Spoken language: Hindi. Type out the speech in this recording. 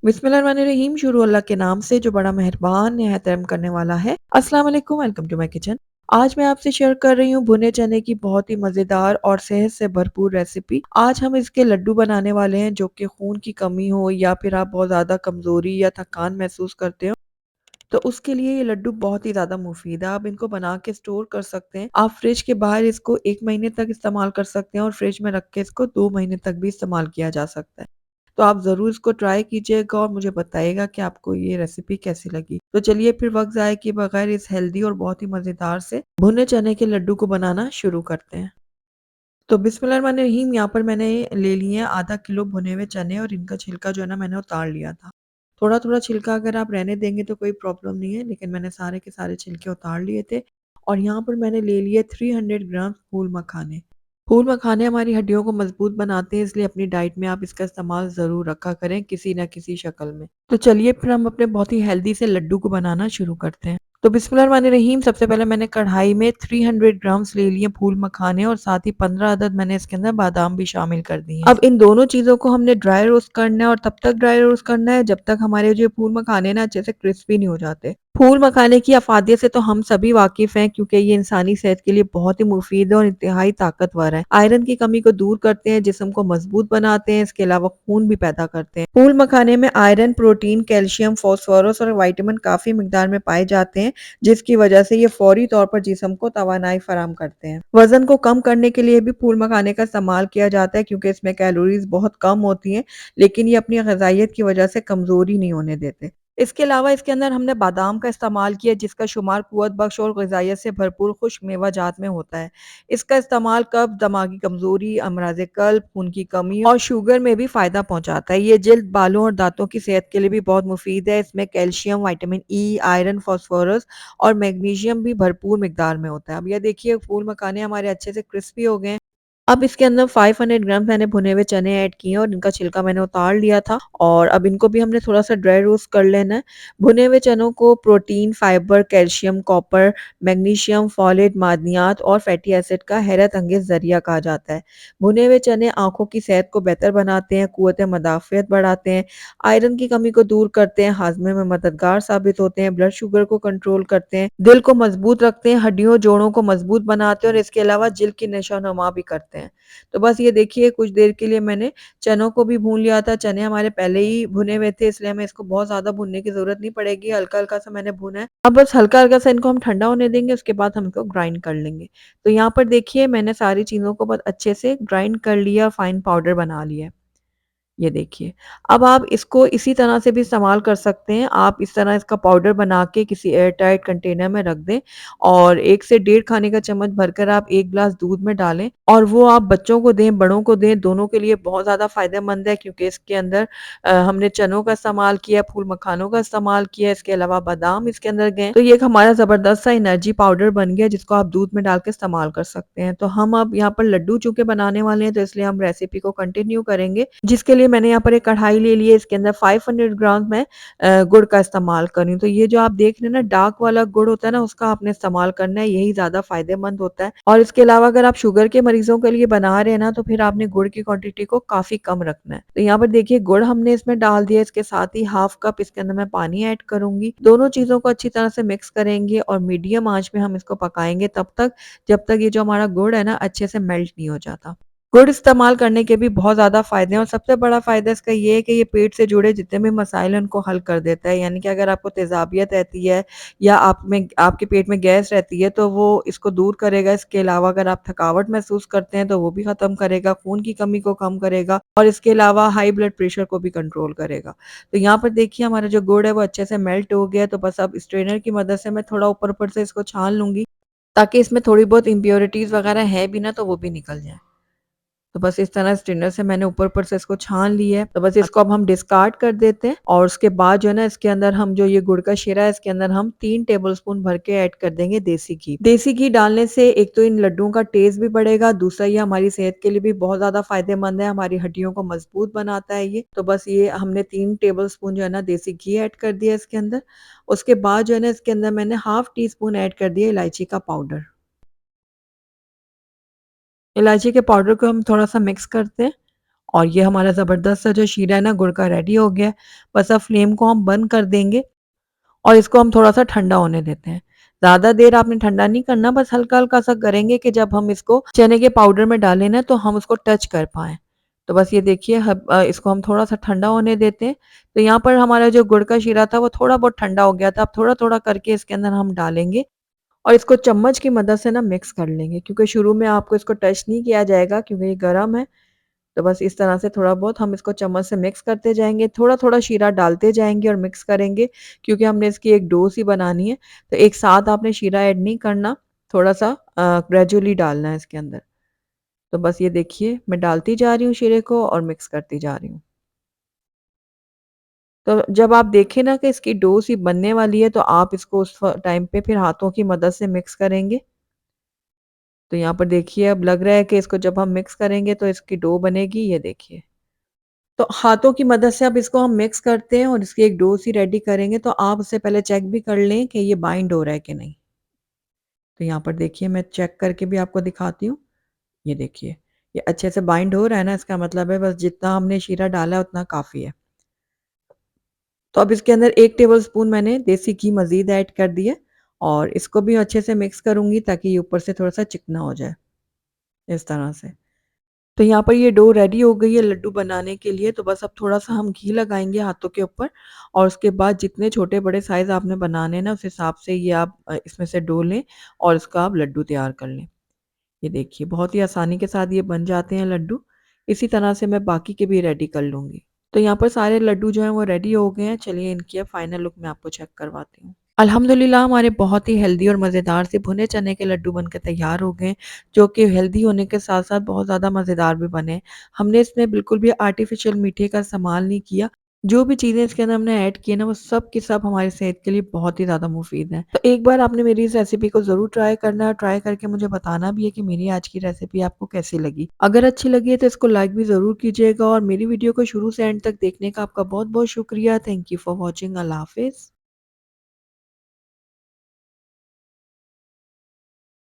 बिस्मिल्लाहिर्रहमानिर्रहीम। शुरू अल्लाह के नाम से जो बड़ा मेहरबान निहायत रहम करने वाला है। अस्सलाम वालेकुम, वेलकम टू माय किचन। आज मैं आपसे शेयर कर रही हूँ भुने चने की बहुत ही मज़ेदार और सेहत से भरपूर रेसिपी। आज हम इसके लड्डू बनाने वाले हैं जो कि खून की कमी हो या फिर आप बहुत ज़्यादा कमज़ोरी या थकान महसूस करते हो, तो उसके लिए ये लड्डू बहुत ही ज़्यादा मुफ़ीद है। आप इनको बना के स्टोर कर सकते हैं। आप फ्रिज के बाहर इसको 1 महीने तक इस्तेमाल कर सकते हैं और फ्रिज में रख के इसको 2 महीने तक भी इस्तेमाल किया जा सकता है। तो आप ज़रूर इसको ट्राई कीजिएगा और मुझे बताइएगा कि आपको ये रेसिपी कैसी लगी। तो चलिए फिर वक़्त ज़ाया किए बगैर इस हेल्दी और बहुत ही मज़ेदार से भुने चने के लड्डू को बनाना शुरू करते हैं। तो बिस्मिल्लाहिर्रहमानिर्रहीम, यहाँ पर मैंने ले लिए हैं आधा किलो भुने हुए चने और इनका छिलका जो है ना मैंने उतार लिया था। थोड़ा-थोड़ा छिलका अगर आप रहने देंगे तो कोई प्रॉब्लम नहीं है, लेकिन मैंने सारे के सारे छिलके उतार लिए थे और यहाँ पर मैंने ले लिए 300 ग्राम फूल मखाने। फूल मखाने हमारी हड्डियों को मजबूत बनाते हैं, इसलिए अपनी डाइट में आप इसका इस्तेमाल ज़रूर रखा करें किसी न किसी शक्ल में। तो चलिए फिर हम अपने बहुत ही हेल्दी से लड्डू को बनाना शुरू करते हैं। तो बिस्मिल्लाहिर्रहमानिर्रहीम, सबसे पहले मैंने कढ़ाई में 300 ग्राम्स ले लिए फूल मखाने और साथ ही 15 अदद मैंने इसके अंदर बादाम भी शामिल कर दिए हैं। अब इन दोनों चीज़ों को हमने ड्राई रोस्ट करना है और तब तक ड्राई रोस्ट करना है जब तक हमारे जो फूल मखाने ना अच्छे से क्रिस्पी नहीं हो जाते। फूल मखाने की अफादियत से तो हम सभी वाकिफ़ हैं, क्योंकि ये इंसानी सेहत के लिए बहुत ही मुफीद है और इंतहाई ताकतवर है। आयरन की कमी को दूर करते हैं, जिस्म को मजबूत बनाते हैं, इसके अलावा खून भी पैदा करते हैं। फूल मखाने में आयरन, प्रोटीन, कैल्शियम, फास्फोरस और विटामिन काफ़ी मिकदार में पाए जाते हैं, जिसकी वजह से ये फौरी तौर पर जिस्म को तवानाई फराहम करते हैं। वज़न को कम करने के लिए भी फूल मखाने का इस्तेमाल किया जाता है, क्योंकि इसमें कैलोरीज़ बहुत कम होती हैं, लेकिन ये अपनी ग़िज़ाइयत की वजह से कमज़ोरी नहीं होने देते। इसके अलावा इसके अंदर हमने बादाम का इस्तेमाल किया, जिसका शुमार क़ुव्वत बख्श और ग़िज़ाइयत से भरपूर खुश्क मेवा जात में होता है। इसका इस्तेमाल कब्ज़, दिमागी कमज़ोरी, अमराज़ क़ल्ब, खून की कमी और शुगर में भी फ़ायदा पहुँचाता है। ये जल्द, बालों और दाँतों की सेहत के लिए भी बहुत मुफ़ीद है। इसमें calcium, vitamin E, iron, phosphorus और मैग्नीशियम भी भरपूर मिकदार में होता है। अब ये देखिए फूल मखाने हमारे अच्छे से क्रिस्पी हो गए हैं। अब इसके अंदर 500 ग्राम मैंने भुने हुए चने ऐड किए हैं और इनका छिलका मैंने उतार लिया था और अब इनको भी हमने थोड़ा-सा ड्राई रोस्ट कर लेना है। भुने हुए चनों को protein, fibre, calcium, copper, magnesium, folate, मादनियात और फैटी एसिड का हैरत अंगेज़ ज़रिया कहा जाता है। भुने हुए चने आँखों की सेहत को बेहतर बनाते हैं, क़ुव्वत मदाफ़ियत बढ़ाते हैं, आयरन की कमी को दूर करते हैं, हाज़मे में मददगार साबित होते हैं, ब्लड शुगर को कंट्रोल करते हैं, दिल को मज़बूत रखते हैं, हड्डियों, जोड़ों को मज़बूत बनाते हैं और इसके अलावा जिल्द की नशो-नुमा भी करते हैं। तो बस ये देखिए कुछ देर के लिए मैंने चनों को भी भून लिया था। चने हमारे पहले ही भुने हुए थे, इसलिए हमें इसको बहुत ज़्यादा भूनने की ज़रूरत नहीं पड़ेगी, हल्का-हल्का सा मैंने भुना है। अब बस हल्का-हल्का सा इनको हम ठंडा होने देंगे, उसके बाद हम इसको ग्राइंड कर लेंगे। तो यहाँ पर देखिए मैंने सारी चीज़ों को बहुत अच्छे से ग्राइंड कर लिया, फाइन पाउडर बना लिया है। ये देखिए। अब आप इसको इसी तरह से भी इस्तेमाल कर सकते हैं। आप इस तरह इसका पाउडर बना के किसी एयर टाइट कंटेनर में रख दें और 1 से डेढ़ खाने का चम्मच भरकर आप 1 ग्लास दूध में डालें और वो आप बच्चों को दें, बड़ों को दें, दोनों के लिए बहुत ज़्यादा फ़ायदेमंद है, क्योंकि इसके अंदर हमने चनों का इस्तेमाल किया, फूल मखानों का इस्तेमाल किया, इसके अलावा बादाम इसके अंदर गए। तो ये एक हमारा ज़बरदस्त सा एनर्जी पाउडर बन गया, जिसको आप दूध में डाल के इस्तेमाल कर सकते हैं। तो हम अब यहाँ पर लड्डू चूँकि बनाने वाले हैं, तो इसलिए हम रेसिपी को कंटिन्यू करेंगे, जिसके लिए मैंने यहाँ पर एक कढ़ाई ले ली है। इसके अंदर 500 ग्राम मैं गुड़ का इस्तेमाल कर रही हूँ। तो ये जो आप देख रहे हैं ना डार्क वाला गुड़ होता है ना, उसका आपने इस्तेमाल करना है, यही ज़्यादा फ़ायदेमंद होता है। और इसके अलावा अगर आप शुगर के मरीज़ों के लिए बना रहे हैं ना, तो फिर आपने गुड़ की क्वांटिटी को काफ़ी कम रखना है। तो यहाँ पर देखिए गुड़ हमने इसमें डाल दिया, इसके साथ ही हाफ कप इसके अंदर मैं पानी ऐड करूँगी। दोनों चीज़ों को अच्छी तरह से मिक्स करेंगे और मीडियम आँच में हम इसको पकाएँगे तब तक, जब तक ये जो हमारा गुड़ है ना अच्छे से मेल्ट नहीं हो जाता। गुड़ इस्तेमाल करने के भी बहुत ज़्यादा फ़ायदे हैं और सबसे बड़ा फ़ायदा इसका ये है कि ये पेट से जुड़े जितने भी मसाइल हैं उनको हल कर देता है। यानी कि अगर आपको तेज़ाबियत रहती है या आपके पेट में गैस रहती है, तो वो इसको दूर करेगा। इसके अलावा अगर आप थकावट महसूस करते हैं तो वो भी ख़त्म करेगा, खून की कमी को कम करेगा और इसके अलावा हाई ब्लड प्रेशर को भी कंट्रोल करेगा। तो यहाँ पर देखिए हमारा जो गुड़ है वो अच्छे से मेल्ट हो गया है, तो बस अब स्ट्रेनर की मदद से मैं थोड़ा ऊपर-ऊपर से इसको छान लूँगी, ताकि इसमें थोड़ी बहुत इम्प्योरिटीज़ वग़ैरह है भी ना तो वो भी निकल जाएँ। तो बस इस तरह स्ट्रेनर से मैंने ऊपर-ऊपर से इसको छान लिया है। तो बस इसको अब हम डिस्कार्ड कर देते हैं और उसके बाद जो है ना इसके अंदर हम जो ये गुड़ का शीरा है इसके अंदर हम 3 टेबलस्पून भर के ऐड कर देंगे देसी घी। देसी घी डालने से एक तो इन लड्डुओं का टेस्ट भी बढ़ेगा, दूसरा ये हमारी सेहत के लिए भी बहुत ज़्यादा फ़ायदेमंद है, हमारी हड्डियों को मजबूत बनाता है ये। तो बस ये हमने 3 टेबलस्पून जो है ना देसी घी ऐड कर दिया इसके अंदर। उसके बाद जो है ना इसके अंदर मैंने हाफ टी स्पून ऐड कर दिया इलायची का पाउडर। इलायची के पाउडर को हम थोड़ा-सा मिक्स करते हैं और ये हमारा ज़बरदस्त सा जो शीरा है ना गुड़ का रेडी हो गया है। बस अब फ्लेम को हम बंद कर देंगे और इसको हम थोड़ा-सा ठंडा होने देते हैं। ज़्यादा देर आपने ठंडा नहीं करना, बस हल्का-हल्का सा करेंगे कि जब हम इसको चने के पाउडर में डालें ना तो हम उसको टच कर पाएँ। तो बस ये देखिए इसको हम थोड़ा-सा ठंडा होने देते हैं। तो यहाँ पर हमारा जो गुड़ का शीरा था वो थोड़ा बहुत ठंडा हो गया था। अब थोड़ा-थोड़ा करके इसके अंदर हम डालेंगे और इसको चम्मच की मदद से ना मिक्स कर लेंगे क्योंकि शुरू में आपको इसको टच नहीं किया जाएगा क्योंकि ये गरम है। तो बस इस तरह से थोड़ा बहुत हम इसको चम्मच से मिक्स करते जाएँगे, थोड़ा-थोड़ा शीरा डालते जाएँगे और मिक्स करेंगे क्योंकि हमने इसकी एक डो सी बनानी है। तो एक साथ आपने शीरा ऐड नहीं करना, थोड़ा-सा ग्रेजुअली डालना है इसके अंदर। तो बस ये देखिए मैं डालती जा रही हूँ शीरे को और मिक्स करती जा रही हूँ। तो जब आप देखें ना कि इसकी डो सी बनने वाली है तो आप इसको उस टाइम पे फिर हाथों की मदद से मिक्स करेंगे। तो यहाँ पर देखिए अब लग रहा है कि इसको जब हम मिक्स करेंगे तो इसकी डो बनेगी, ये देखिए। तो हाथों की मदद से अब इसको हम मिक्स करते हैं और इसकी एक डो सी रेडी करेंगे, तो आप उससे पहले चेक भी कर लें कि ये बाइंड हो रहा है कि नहीं। तो यहाँ पर देखिए मैं चेक करके भी आपको दिखाती हूँ। ये देखिए, ये अच्छे से बाइंड हो रहा है ना, इसका मतलब है बस जितना हमने शीरा डाला है उतना काफ़ी है। तो अब इसके अंदर 1 टेबलस्पून मैंने देसी घी मज़ीद ऐड कर दिया और इसको भी अच्छे से मिक्स करूँगी ताकि ये ऊपर से थोड़ा-सा चिकना हो जाए, इस तरह से। तो यहाँ पर ये डो रेडी हो गई है लड्डू बनाने के लिए, तो बस अब थोड़ा-सा हम घी लगाएँगे हाथों के ऊपर और उसके बाद जितने छोटे-बड़े साइज़ आपने बनाने हैं ना, उस हिसाब से ये आप इसमें से डो लें और इसका आप लड्डू तैयार कर लें। ये देखिए, बहुत ही आसानी के साथ ये बन जाते हैं लड्डू। इसी तरह से मैं बाकी के भी रेडी कर लूँगी। तो यहाँ पर सारे लड्डू जो हैं वो रेडी हो गए हैं। चलिए इनकी अब फाइनल लुक मैं आपको चेक करवाती हूँ। अल्हम्दुलिल्लाह हमारे बहुत ही हेल्दी और मज़ेदार से भुने चने के लड्डू बनकर तैयार हो गए, जो कि हेल्दी होने के साथ-साथ बहुत ज़्यादा मज़ेदार भी बने। हमने इसमें बिल्कुल भी आर्टिफ़िशियल मीठे का इस्तेमाल नहीं किया। जो भी चीज़ें इसके अंदर हमने ऐड की है ना, वो सब की सब हमारी सेहत के लिए बहुत ही ज़्यादा मुफ़ीद हैं। तो एक बार आपने मेरी इस रेसिपी को ज़रूर ट्राई करना है और ट्राई करके मुझे बताना भी है कि मेरी आज की रेसिपी आपको कैसी लगी। अगर अच्छी लगी है तो इसको लाइक भी ज़रूर कीजिएगा और मेरी वीडियो को शुरू से एंड तक देखने का आपका बहुत-बहुत शुक्रिया। Thank you for watching. अल्लाह हाफ़िज़।